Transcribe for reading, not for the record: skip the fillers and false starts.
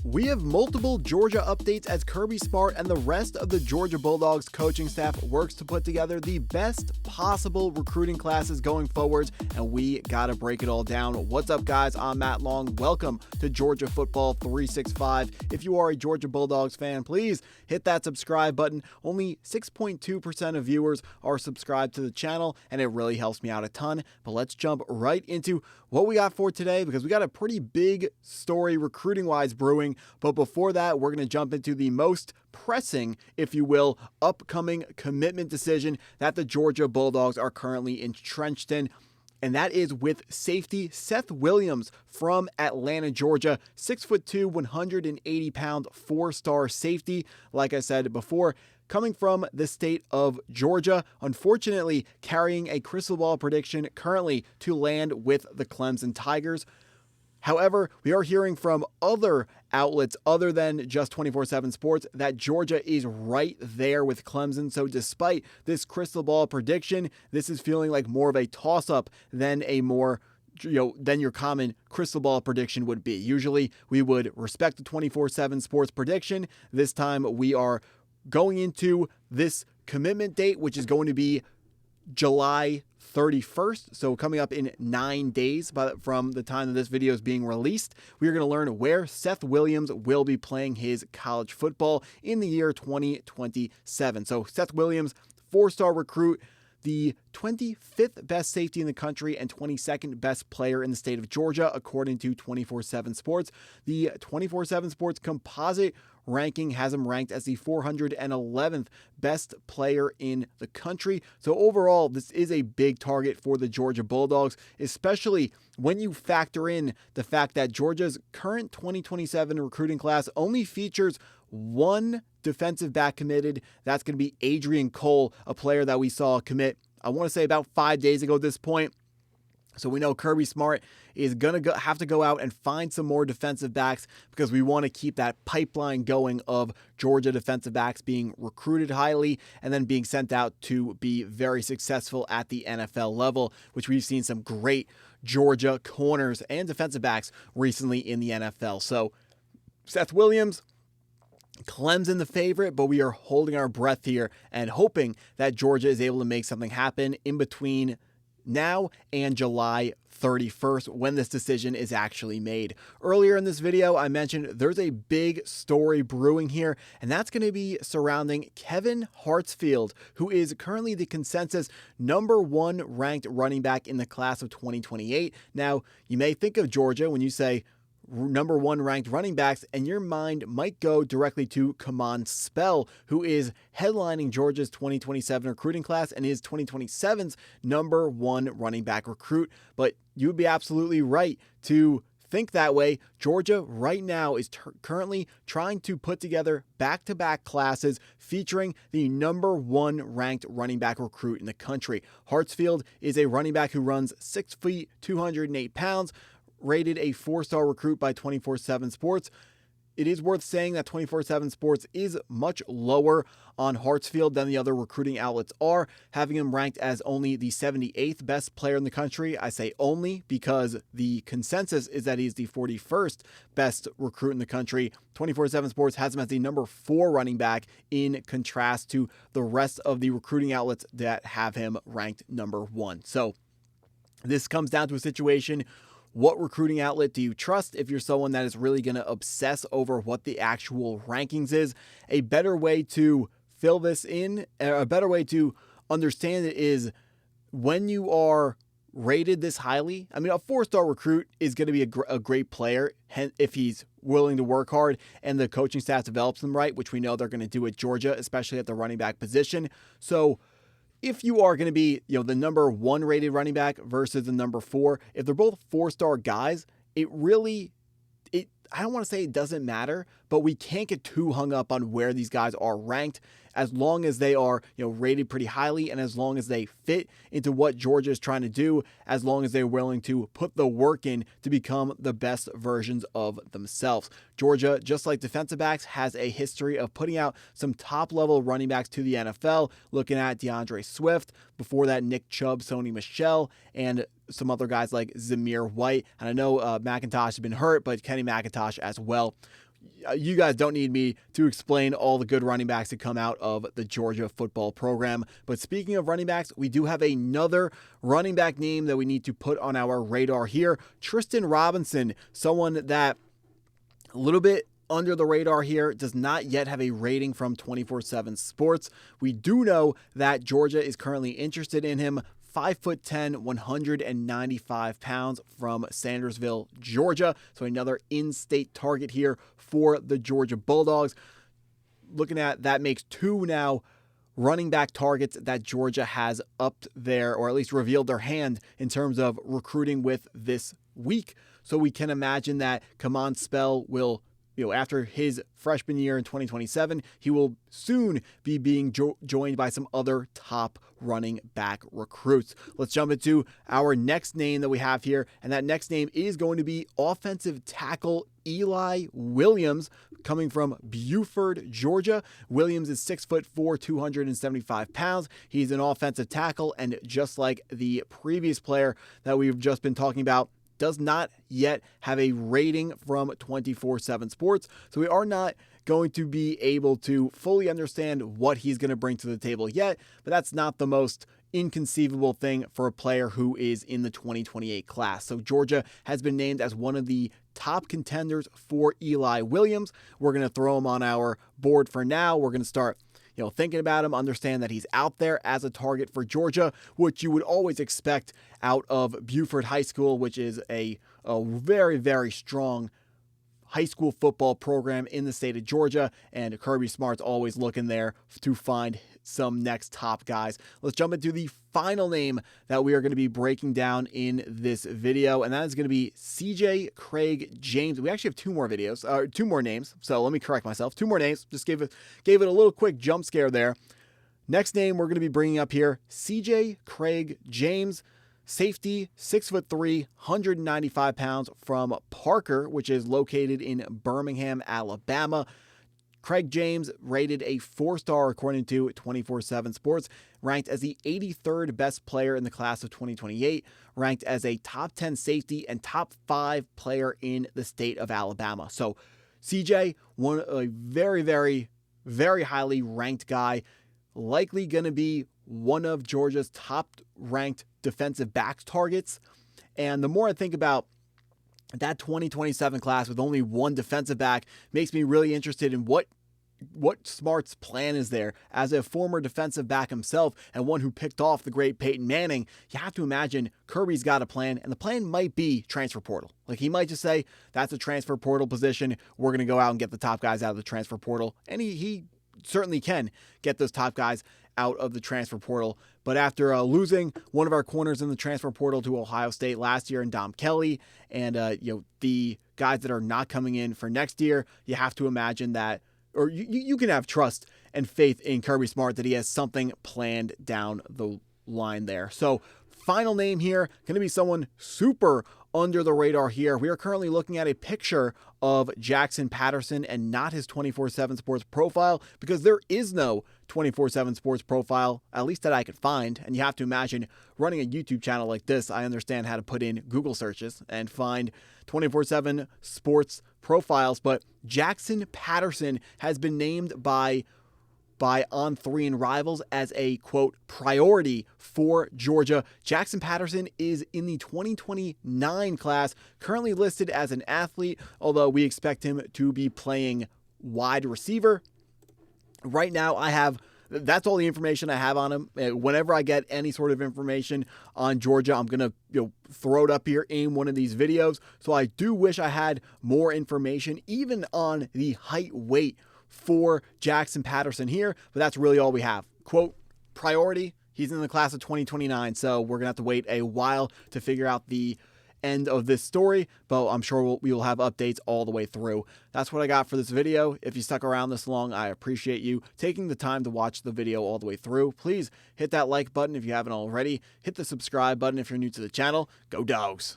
We have multiple Georgia updates as Kirby Smart and the rest of the Georgia Bulldogs coaching staff works to put together the best possible recruiting classes going forwards, and we gotta break it all down. What's up, guys? I'm Matt Long. Welcome to Georgia Football 365. If you are a Georgia Bulldogs fan, please hit that subscribe button. Only 6.2% of viewers are subscribed to the channel, and it really helps me out a ton. But let's jump right into what we got for today, because we got a pretty big story recruiting-wise brewing. But before that, we're going to jump into the most pressing, if you will, upcoming commitment decision that the Georgia Bulldogs are currently entrenched in. And that is with safety Seth Williams from Atlanta, Georgia. 6'2", 180-pound, four-star safety. Like I said before, coming from the state of Georgia, unfortunately carrying a crystal ball prediction currently to land with the Clemson Tigers. However, we are hearing from other outlets other than just 24/7 Sports that Georgia is right there with Clemson. So despite this crystal ball prediction, this is feeling like more of a toss-up than a more than your common crystal ball prediction would be. Usually we would respect the 24/7 Sports prediction. This time we are going into this commitment date, which is going to be July 31st, so coming up in 9 days from the time that this video is being released. We are going to learn where Seth Williams will be playing his college football in the year 2027. So Seth Williams, four-star recruit, the 25th best safety in the country and 22nd best player in the state of Georgia, according to 24/7 Sports. The 24/7 Sports composite ranking has him ranked as the 411th best player in the country. So overall, this is a big target for the Georgia Bulldogs, especially when you factor in the fact that Georgia's current 2027 recruiting class only features one defensive back committed. That's going to be Adrian Cole, a player that we saw commit, I want to say about 5 days ago at this point. So we know Kirby Smart is going to have to go out and find some more defensive backs, because we want to keep that pipeline going of Georgia defensive backs being recruited highly and then being sent out to be very successful at the NFL level, which we've seen some great Georgia corners and defensive backs recently in the NFL. So Seth Williams, Clemson the favorite, but we are holding our breath here and hoping that Georgia is able to make something happen in between now and July 31st when this decision is actually made. Earlier in this video, I mentioned there's a big story brewing here, and that's going to be surrounding Kevin Hartsfield, who is currently the consensus #1 ranked running back in the class of 2028. Now, you may think of Georgia when you say #1 ranked running backs, and your mind might go directly to Kamon Spell, who is headlining Georgia's 2027 recruiting class and is 2027's #1 running back recruit. But you'd be absolutely right to think that way. Georgia right now is currently trying to put together back-to-back classes featuring the #1 ranked running back recruit in the country. Hartsfield is a running back who runs 6 feet, 208 pounds, rated a 4-star recruit by 24/7 Sports. It is worth saying that 24/7 Sports is much lower on Hartsfield than the other recruiting outlets are, having him ranked as only the 78th best player in the country. I say only because the consensus is that he's the 41st best recruit in the country. 24/7 Sports has him as the #4 running back, in contrast to the rest of the recruiting outlets that have him ranked #1. So this comes down to a situation: what recruiting outlet do you trust if you're someone that is really going to obsess over what the actual rankings is? A better way to fill this in, a better way to understand it, is when you are rated this highly. I mean, a 4-star recruit is going to be a great player if he's willing to work hard and the coaching staff develops them right, which we know they're going to do at Georgia, especially at the running back position. So if you are going to be, the #1 rated running back versus the #4, if they're both 4-star guys, I don't want to say it doesn't matter, but we can't get too hung up on where these guys are ranked, as long as they are, rated pretty highly, and as long as they fit into what Georgia is trying to do, as long as they're willing to put the work in to become the best versions of themselves. Georgia, just like defensive backs, has a history of putting out some top-level running backs to the NFL, looking at DeAndre Swift, before that Nick Chubb, Sony Michel, and some other guys like Zamir White. And I know McIntosh has been hurt, but Kenny McIntosh as well. you guys don't need me to explain all the good running backs that come out of the Georgia football program. But speaking of running backs, we do have another running back name that we need to put on our radar here. Tristan Robinson, someone that a little bit under the radar here, does not yet have a rating from 24/7 Sports. We do know that Georgia is currently interested in him. 5'10", 195 pounds from Sandersville, Georgia. So another in-state target here for the Georgia Bulldogs. Looking at that makes 2 now running back targets that Georgia has up there, or at least revealed their hand in terms of recruiting with this week. So we can imagine that Canion Spell will, after his freshman year in 2027, he will soon be being joined by some other top running back recruits. Let's jump into our next name that we have here, and that next name is going to be offensive tackle Eli Williams, coming from Buford, Georgia. Williams is 6'4", 275 pounds. He's an offensive tackle, and just like the previous player that we've just been talking about, does not yet have a rating from 24/7 Sports. So we are not going to be able to fully understand what he's going to bring to the table yet, but that's not the most inconceivable thing for a player who is in the 2028 class. So Georgia has been named as one of the top contenders for Eli Williams. We're going to throw him on our board for now. We're going to start thinking about him, understand that he's out there as a target for Georgia, which you would always expect out of Buford High School, which is a very, very strong high school football program in the state of Georgia, and Kirby Smart's always looking there to find some next top guys. Let's jump into the final name that we are going to be breaking down in this video, and that is going to be CJ Craig James. We actually have two more names, so let me correct myself. 2 more names. Just gave it a little quick jump scare there. Next name we're going to be bringing up here, CJ Craig James. Safety, 6'3", 195 pounds from Parker, which is located in Birmingham, Alabama. Craig James rated a 4-star according to 24/7 Sports, ranked as the 83rd best player in the class of 2028, ranked as a top 10 safety and top 5 player in the state of Alabama. So CJ, a very, very, very highly ranked guy, likely going to be one of Georgia's top ranked defensive backs targets. And the more I think about that 2027 class with only one defensive back, makes me really interested in what Smart's plan is there. As a former defensive back himself and one who picked off the great Peyton Manning, you have to imagine Kirby's got a plan, and the plan might be transfer portal. Like, he might just say, that's a transfer portal position. We're going to go out and get the top guys out of the transfer portal. And he certainly can get those top guys out of the transfer portal. But after losing one of our corners in the transfer portal to Ohio State last year in Dom Kelly, and the guys that are not coming in for next year, you have to imagine that, or you can have trust and faith in Kirby Smart that he has something planned down the line there. So final name here, going to be someone super under the radar here. We are currently looking at a picture of Jackson Patterson and not his 24/7 Sports profile, because there is no 24/7 Sports profile, at least that I could find. And you have to imagine running a YouTube channel like this, I understand how to put in Google searches and find 24/7 Sports profiles. But Jackson Patterson has been named by On3 and Rivals as a, quote, priority for Georgia. Jackson Patterson is in the 2029 class, currently listed as an athlete, although we expect him to be playing wide receiver. Right now, that's all the information I have on him. Whenever I get any sort of information on Georgia, I'm going to throw it up here in one of these videos. So I do wish I had more information, even on the height, weight for Jackson Patterson here, but that's really all we have. Quote, priority, he's in the class of 2029, so we're going to have to wait a while to figure out the end of this story, but I'm sure we will have updates all the way through. That's what I got for this video. If you stuck around this long, I appreciate you taking the time to watch the video all the way through. Please hit that like button if you haven't already. Hit the subscribe button if you're new to the channel. Go Dogs!